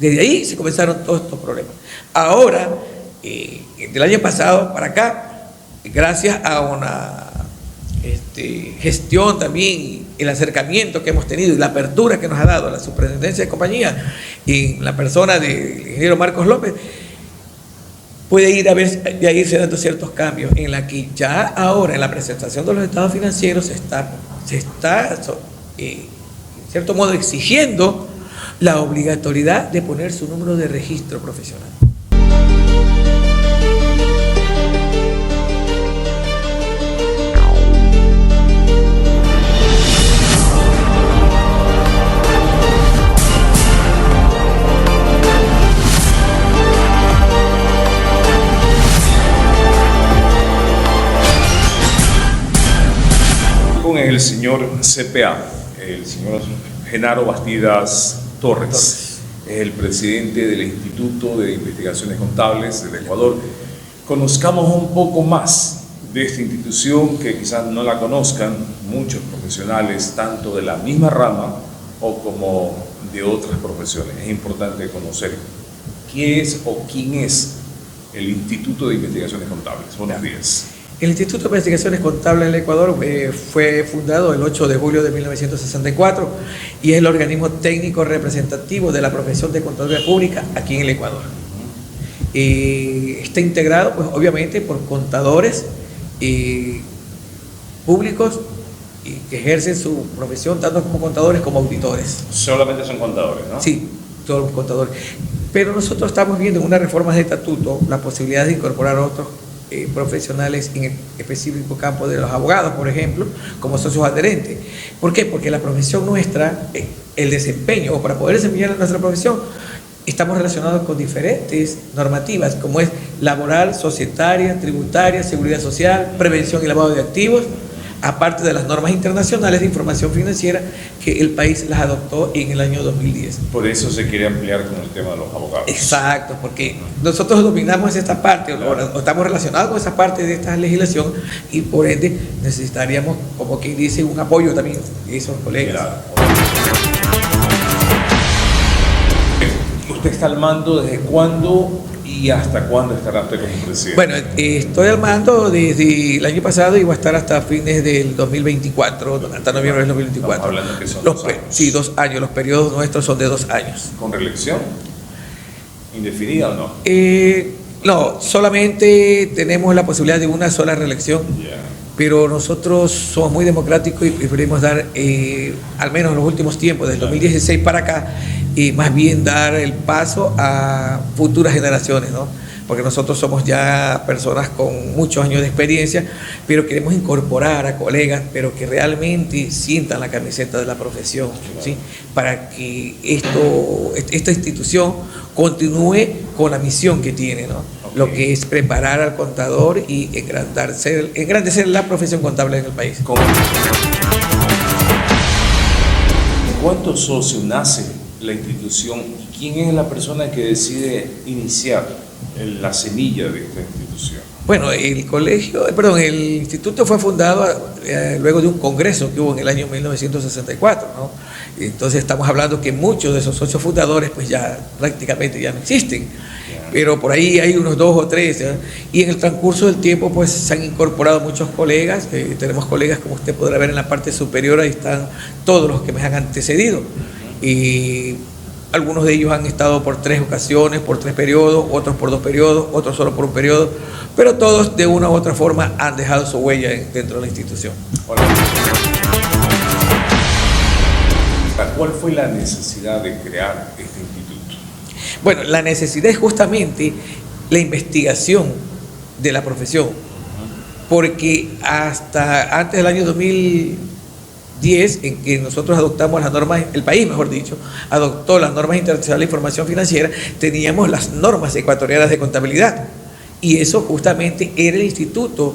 Desde ahí se comenzaron todos estos problemas. Ahora, del año pasado para acá, gracias a una gestión también, el acercamiento que hemos tenido y la apertura que nos ha dado la Superintendencia de Compañía y la persona del ingeniero Marcos López, puede irse dando ciertos cambios en la que ya ahora en la presentación de los estados financieros se está en cierto modo exigiendo la obligatoriedad de poner su número de registro profesional. Con el señor CPA, el señor Genaro Bastidas Torres, es el presidente del Instituto de Investigaciones Contables del Ecuador. Conozcamos un poco más de esta institución que quizás no la conozcan muchos profesionales, tanto de la misma rama o como de otras profesiones. Es importante conocer qué es o quién es el Instituto de Investigaciones Contables. Buenos días. El Instituto de Investigaciones Contables del Ecuador fue fundado el 8 de julio de 1964 y es el organismo técnico representativo de la profesión de Contaduría Pública aquí en el Ecuador. Está integrado, pues, obviamente, por contadores públicos que ejercen su profesión tanto como contadores como auditores. Solamente son contadores, ¿no? Sí, todos los contadores. Pero nosotros estamos viendo en una reforma de estatuto la posibilidad de incorporar otros profesionales en el específico campo de los abogados, por ejemplo, como socios adherentes. ¿Por qué? Porque la profesión nuestra, el desempeño, o para poder desempeñar nuestra profesión, estamos relacionados con diferentes normativas, como es laboral, societaria, tributaria, seguridad social, prevención y lavado de activos, aparte de las normas internacionales de información financiera que el país las adoptó en el año 2010. Por eso se quiere ampliar con el tema de los abogados. Exacto, porque nosotros dominamos esta parte, claro, o estamos relacionados con esa parte de esta legislación y por ende necesitaríamos, como quien dice, un apoyo también de esos colegas. Claro. ¿Usted está al mando desde cuándo y hasta cuándo estará usted como presidente? Bueno, estoy al mando desde el año pasado y voy a estar hasta fines del 2024, hasta noviembre del 2024. Estamos hablando que son 2 años. Sí, 2 años, los periodos nuestros son de 2 años. ¿Con reelección? ¿Indefinida o no? No, solamente tenemos la posibilidad de una sola reelección. Yeah. Pero nosotros somos muy democráticos y preferimos dar, al menos en los últimos tiempos, desde 2016 para acá, más bien dar el paso a futuras generaciones, ¿no? Porque nosotros somos ya personas con muchos años de experiencia, pero queremos incorporar a colegas, pero que realmente sientan la camiseta de la profesión, ¿sí? Para que esta institución continúe con la misión que tiene, ¿no? Okay. Lo que es preparar al contador y engrandecer la profesión contable en el país. ¿Cuántos socios nace la institución y quién es la persona que decide iniciar la semilla de esta institución? Bueno, el instituto fue fundado luego de un congreso que hubo en el año 1964, ¿no? Entonces estamos hablando que muchos de esos socios fundadores pues ya prácticamente ya no existen, pero por ahí hay unos 2 o 3, ¿eh? Y en el transcurso del tiempo pues se han incorporado muchos colegas, tenemos colegas como usted podrá ver en la parte superior, ahí están todos los que me han antecedido, y algunos de ellos han estado por 3 ocasiones, por 3 periodos, otros por 2 periodos, otros solo por 1 periodo, pero todos de una u otra forma han dejado su huella dentro de la institución. Hola. ¿Cuál fue la necesidad de crear este instituto? Bueno, la necesidad es justamente la investigación de la profesión, porque hasta antes del año 2010, en que nosotros adoptamos las normas, el país, mejor dicho, adoptó las normas internacionales de información financiera, teníamos las normas ecuatorianas de contabilidad, y eso justamente era el instituto,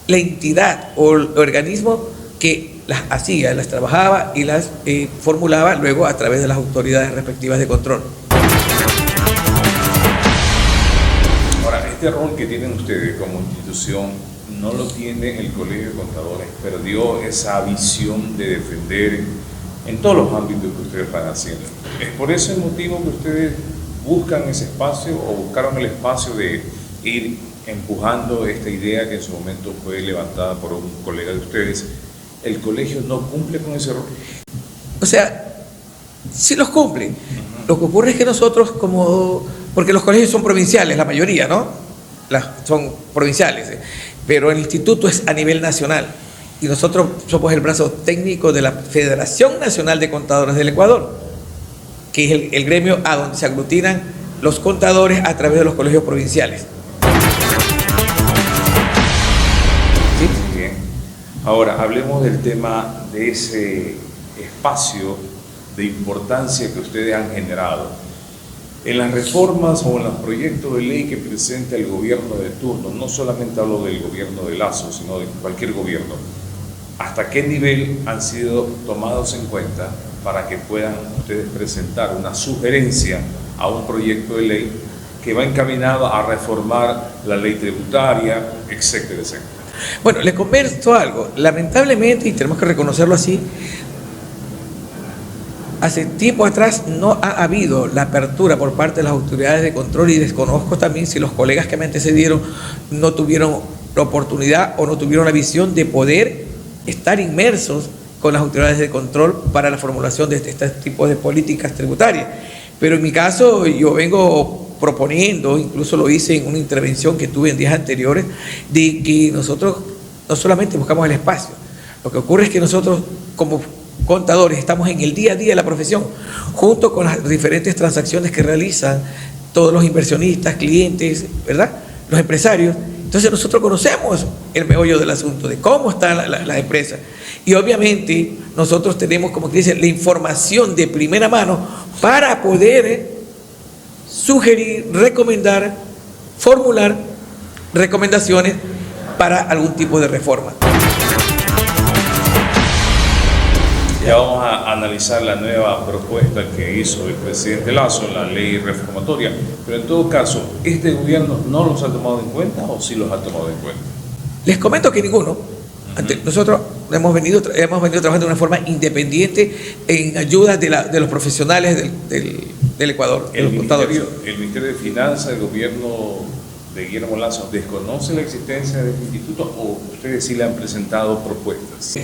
la entidad o el organismo que las hacía, las trabajaba y las formulaba luego a través de las autoridades respectivas de control. Ahora, este rol que tienen ustedes como institución no lo tiene el Colegio de Contadores, perdió esa visión de defender en todos los ámbitos que ustedes van haciendo. ¿Es por ese motivo que ustedes buscan ese espacio o buscaron el espacio de ir empujando esta idea que en su momento fue levantada por un colega de ustedes? ¿El colegio no cumple con ese rol? O sea, sí los cumple. Lo que ocurre es que nosotros porque los colegios son provinciales, la mayoría, ¿no? Son provinciales, pero el instituto es a nivel nacional y nosotros somos el brazo técnico de la Federación Nacional de Contadores del Ecuador, que es el gremio a donde se aglutinan los contadores a través de los colegios provinciales. ¿Sí? Bien. Ahora, hablemos del tema de ese espacio de importancia que ustedes han generado. En las reformas o en los proyectos de ley que presenta el gobierno de turno, no solamente hablo del gobierno de Lasso, sino de cualquier gobierno, ¿hasta qué nivel han sido tomados en cuenta para que puedan ustedes presentar una sugerencia a un proyecto de ley que va encaminado a reformar la ley tributaria, etcétera, etcétera? Bueno, les comento algo. Lamentablemente, y tenemos que reconocerlo así, hace tiempo atrás no ha habido la apertura por parte de las autoridades de control y desconozco también si los colegas que me antecedieron no tuvieron la oportunidad o no tuvieron la visión de poder estar inmersos con las autoridades de control para la formulación de este tipo de políticas tributarias. Pero en mi caso yo vengo proponiendo, incluso lo hice en una intervención que tuve en días anteriores, de que nosotros no solamente buscamos el espacio, lo que ocurre es que nosotros como contadores estamos en el día a día de la profesión, junto con las diferentes transacciones que realizan todos los inversionistas, clientes, ¿verdad?, los empresarios. Entonces nosotros conocemos el meollo del asunto, de cómo están las empresas. Y obviamente nosotros tenemos, como que dicen, la información de primera mano para poder sugerir, recomendar, formular recomendaciones para algún tipo de reforma. Ya vamos a analizar la nueva propuesta que hizo el presidente Lasso, la ley reformatoria, pero en todo caso, ¿este gobierno no los ha tomado en cuenta o sí los ha tomado en cuenta? Les comento que ninguno. Nosotros hemos venido trabajando de una forma independiente en ayuda de los profesionales del Ecuador, de los contadores. El Ministerio de Finanzas, el gobierno de Guillermo Lasso, ¿desconoce la existencia de este instituto o ustedes sí le han presentado propuestas?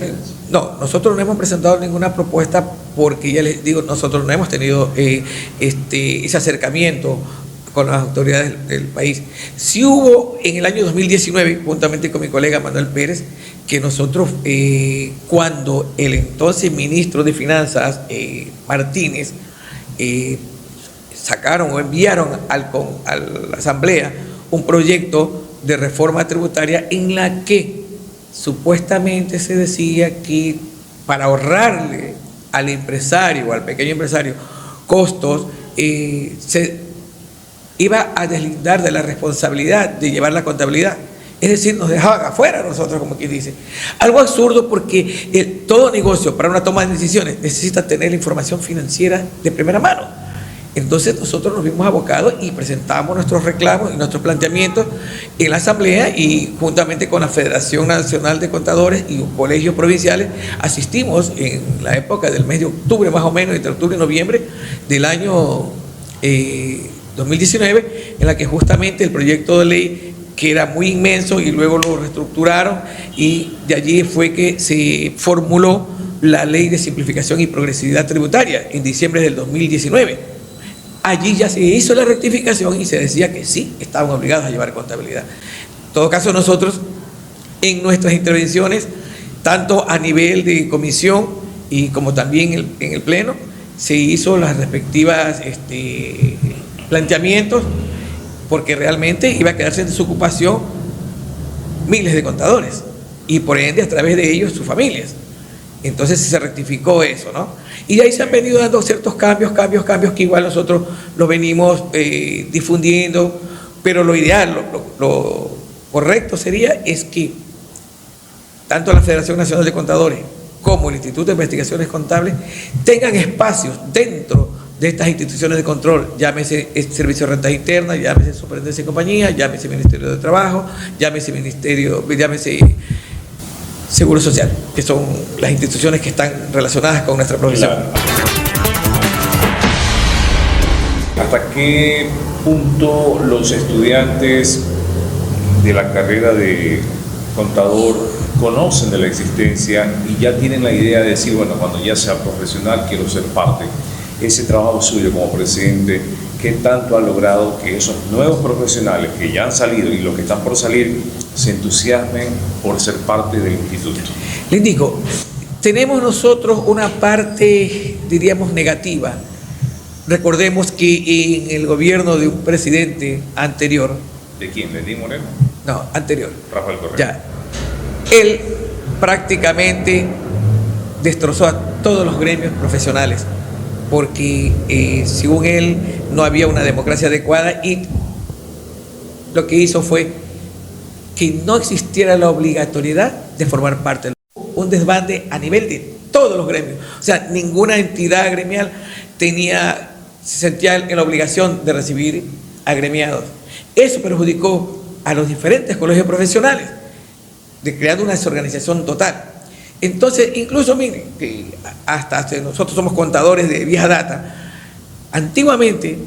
No, nosotros no hemos presentado ninguna propuesta porque ya les digo, nosotros no hemos tenido ese acercamiento con las autoridades del país. Sí hubo en el año 2019, juntamente con mi colega Manuel Pérez, que nosotros, cuando el entonces ministro de Finanzas, Martínez, sacaron o enviaron a la Asamblea un proyecto de reforma tributaria en la que supuestamente se decía que para ahorrarle al empresario o al pequeño empresario costos, se iba a deslindar de la responsabilidad de llevar la contabilidad. Es decir, nos dejaban afuera nosotros, como quien dice. Algo absurdo porque todo negocio para una toma de decisiones necesita tener la información financiera de primera mano. Entonces nosotros nos vimos abocados y presentamos nuestros reclamos y nuestros planteamientos en la Asamblea y juntamente con la Federación Nacional de Contadores y los colegios provinciales asistimos en la época del mes de octubre, más o menos, entre octubre y noviembre del año 2019, en la que justamente el proyecto de ley, que era muy inmenso y luego lo reestructuraron y de allí fue que se formuló la Ley de Simplificación y Progresividad Tributaria en diciembre del 2019. Allí ya se hizo la rectificación y se decía que sí, estaban obligados a llevar contabilidad. En todo caso, nosotros en nuestras intervenciones, tanto a nivel de comisión y como también en el Pleno, se hizo las respectivas planteamientos, porque realmente iba a quedarse en desocupación miles de contadores y por ende a través de ellos sus familias. Entonces se rectificó eso, ¿no? Y de ahí se han venido dando ciertos cambios que igual nosotros los venimos difundiendo, pero lo ideal, lo correcto sería es que tanto la Federación Nacional de Contadores como el Instituto de Investigaciones Contables tengan espacios dentro de estas instituciones de control, llámese Servicio de Rentas Internas, llámese Superintendencia y Compañía, llámese Ministerio de Trabajo, llámese Seguro Social, que son las instituciones que están relacionadas con nuestra profesión. Claro. ¿Hasta qué punto los estudiantes de la carrera de contador conocen de la existencia y ya tienen la idea de decir, bueno, cuando ya sea profesional quiero ser parte? Ese trabajo suyo como presidente, ¿qué tanto ha logrado que esos nuevos profesionales que ya han salido y los que están por salir se entusiasmen por ser parte del instituto? Le indico, tenemos nosotros una parte, diríamos, negativa. Recordemos que en el gobierno de un presidente anterior... ¿De quién? ¿De Lenín Moreno? No, anterior. Rafael Correa. Ya. Él prácticamente destrozó a todos los gremios profesionales porque según él no había una democracia adecuada y lo que hizo fue que no existiera la obligatoriedad de formar parte. Un desbande a nivel de todos los gremios. O sea, ninguna entidad gremial se sentía en la obligación de recibir agremiados. Eso perjudicó a los diferentes colegios profesionales, creando una desorganización total. Entonces, incluso miren, que hasta nosotros somos contadores de vieja data, antiguamente,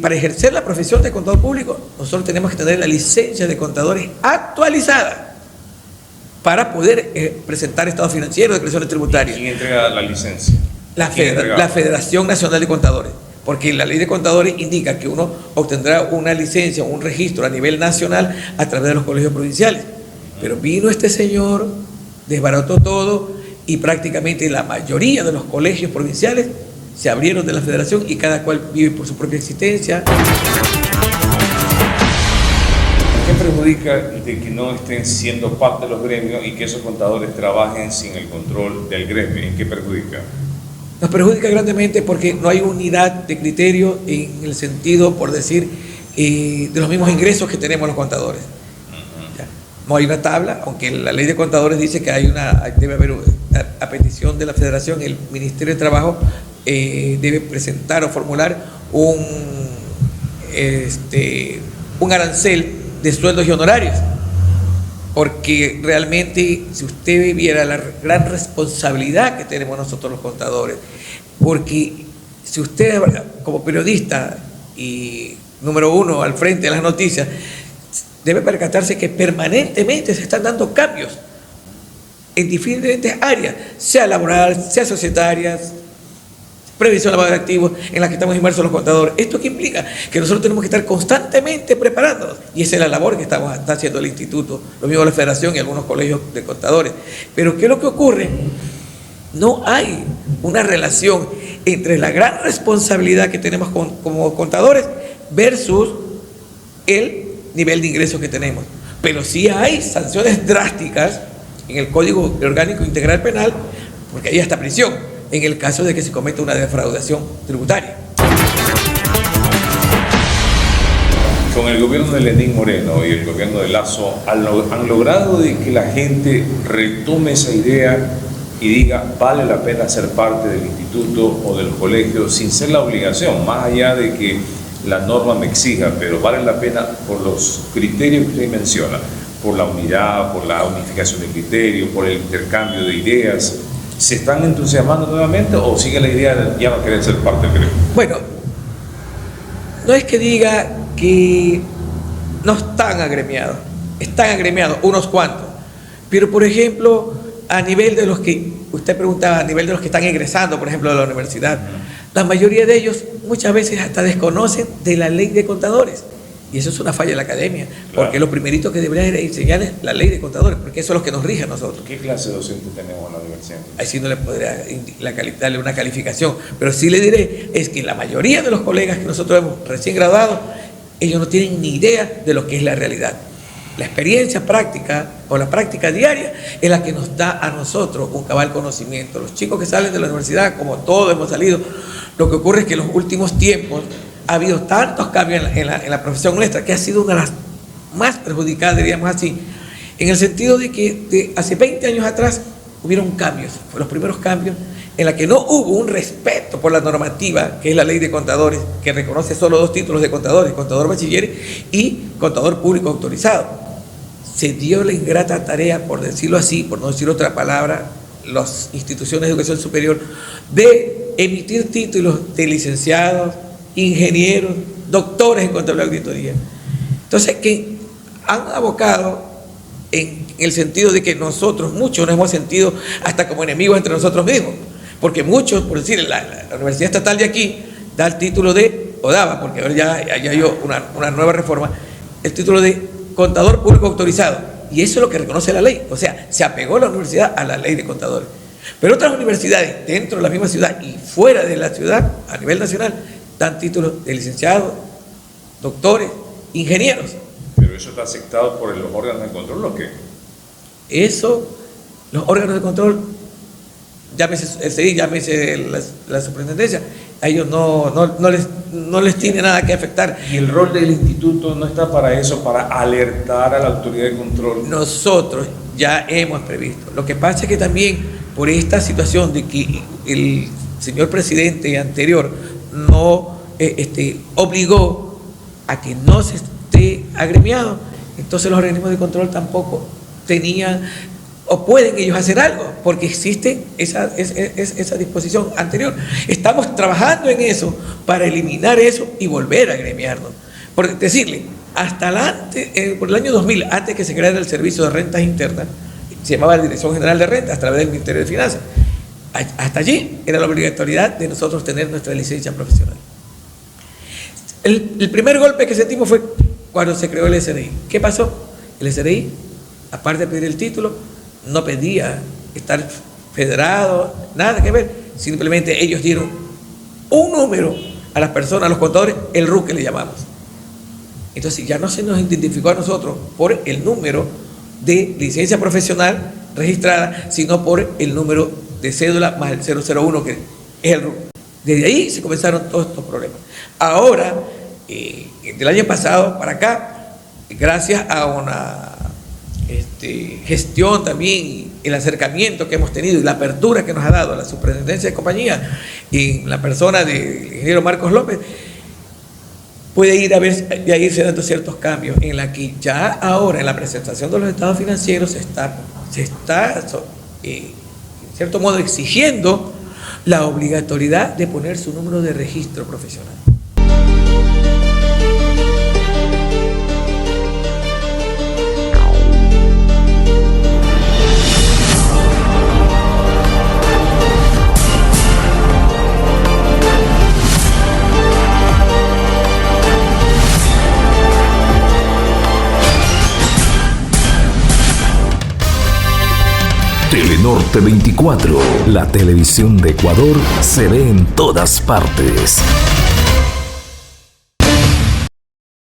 para ejercer la profesión de contador público, nosotros tenemos que tener la licencia de contadores actualizada para poder presentar estados financieros, declaraciones tributarias. ¿Quién entrega la licencia? La Federación Nacional de Contadores, porque la ley de contadores indica que uno obtendrá una licencia o un registro a nivel nacional a través de los colegios provinciales. Pero vino este señor, desbarató todo y prácticamente la mayoría de los colegios provinciales se abrieron de la federación y cada cual vive por su propia existencia. ¿Qué perjudica de que no estén siendo parte de los gremios y que esos contadores trabajen sin el control del gremio? ¿En qué perjudica? Nos perjudica grandemente porque no hay unidad de criterio en el sentido, por decir, de los mismos ingresos que tenemos los contadores. No hay una tabla, aunque la ley de contadores dice que debe haber, a petición de la Federación, el Ministerio de Trabajo debe presentar o formular un arancel de sueldos y honorarios. Porque realmente, si usted viera la gran responsabilidad que tenemos nosotros los contadores, porque si usted como periodista y número uno al frente de las noticias, debe percatarse que permanentemente se están dando cambios en diferentes áreas, sea laboral, sea societarias, previsión laboral de activos, en la que estamos inmersos los contadores. ¿Esto qué implica? Que nosotros tenemos que estar constantemente preparándonos, y esa es la labor que está haciendo el instituto, lo mismo la federación y algunos colegios de contadores. Pero ¿qué es lo que ocurre? No hay una relación entre la gran responsabilidad que tenemos como contadores versus el nivel de ingresos que tenemos. Pero sí hay sanciones drásticas en el Código Orgánico Integral Penal, porque hay hasta prisión en el caso de que se cometa una defraudación tributaria. Con el gobierno de Lenín Moreno y el gobierno de Lasso, han logrado de que la gente retome esa idea y diga, vale la pena ser parte del instituto o del colegio sin ser la obligación, más allá de que la norma me exija, pero vale la pena por los criterios que usted menciona, por la unidad, por la unificación de criterios, por el intercambio de ideas. ¿Se están entusiasmando nuevamente o sigue la idea de ya no querer ser parte del gremio? Bueno, no es que diga que no están agremiados unos cuantos, pero por ejemplo, a nivel de los que, usted preguntaba, a nivel de los que están egresando, por ejemplo, de la universidad, la mayoría de ellos muchas veces hasta desconocen de la ley de contadores. Y eso es una falla de la academia, porque lo primerito que debería enseñar es la ley de contadores, porque eso es lo que nos rige a nosotros. ¿Qué clase de docente tenemos en la universidad? Ahí sí no le podría darle una calificación, pero sí le diré, es que la mayoría de los colegas que nosotros hemos recién graduado, ellos no tienen ni idea de lo que es la realidad. La experiencia práctica o la práctica diaria es la que nos da a nosotros un cabal conocimiento. Los chicos que salen de la universidad, como todos hemos salido, lo que ocurre es que en los últimos tiempos ha habido tantos cambios en la profesión nuestra que ha sido una de las más perjudicadas, diríamos así, en el sentido de que hace 20 años atrás hubieron cambios, fueron los primeros cambios en la que no hubo un respeto por la normativa, que es la ley de contadores, que reconoce solo dos títulos de contadores, contador bachiller y contador público autorizado. se dio la ingrata tarea, por decirlo así, por no decir otra palabra, las instituciones de educación superior, de emitir títulos de licenciados, ingenieros, doctores en contabilidad y auditoría. Entonces, que han abocado en el sentido de que nosotros, muchos nos hemos sentido hasta como enemigos entre nosotros mismos, porque muchos, por decir, la Universidad Estatal de aquí da el título de, o daba, porque ahora ya hay una nueva reforma, el título de contador público autorizado, y eso es lo que reconoce la ley, o sea, se apegó la universidad a la ley de contadores. Pero otras universidades dentro de la misma ciudad y fuera de la ciudad, a nivel nacional, dan títulos de licenciados, doctores, ingenieros. ¿Pero eso está aceptado por los órganos de control o qué? Eso, los órganos de control, llámese el CDI, llámese la superintendencia, a ellos no les tiene nada que afectar. ¿Y el rol del instituto no está para eso, para alertar a la autoridad de control? Nosotros ya hemos previsto. Lo que pasa es que también por esta situación de que el señor presidente anterior no obligó a que no se esté agremiado, entonces los organismos de control tampoco tenían o pueden ellos hacer algo, porque existe esa disposición anterior. Estamos trabajando en eso para eliminar eso y volver a agremiarnos. Por decirle, por el año 2000, antes que se creara el Servicio de Rentas Internas, se llamaba la Dirección General de Rentas a través del Ministerio de Finanzas. Hasta allí era la obligatoriedad de nosotros tener nuestra licencia profesional. El primer golpe que sentimos fue cuando se creó el SRI. ¿Qué pasó? El SRI, aparte de pedir el título, no pedía estar federado, nada que ver. Simplemente ellos dieron un número a las personas, a los contadores, el RUC que le llamamos. Entonces ya no se nos identificó a nosotros por el número de licencia profesional registrada, sino por el número de cédula más el 001 que es el RUC. Desde ahí se comenzaron todos estos problemas. Ahora, del año pasado para acá, gracias a una gestión también y el acercamiento que hemos tenido y la apertura que nos ha dado la superintendencia de compañía y la persona del ingeniero Marcos López, puede irse dando ciertos cambios en la que ya ahora en la presentación de los estados financieros se está en cierto modo exigiendo la obligatoriedad de poner su número de registro profesional. Telenorte 24, la televisión de Ecuador se ve en todas partes.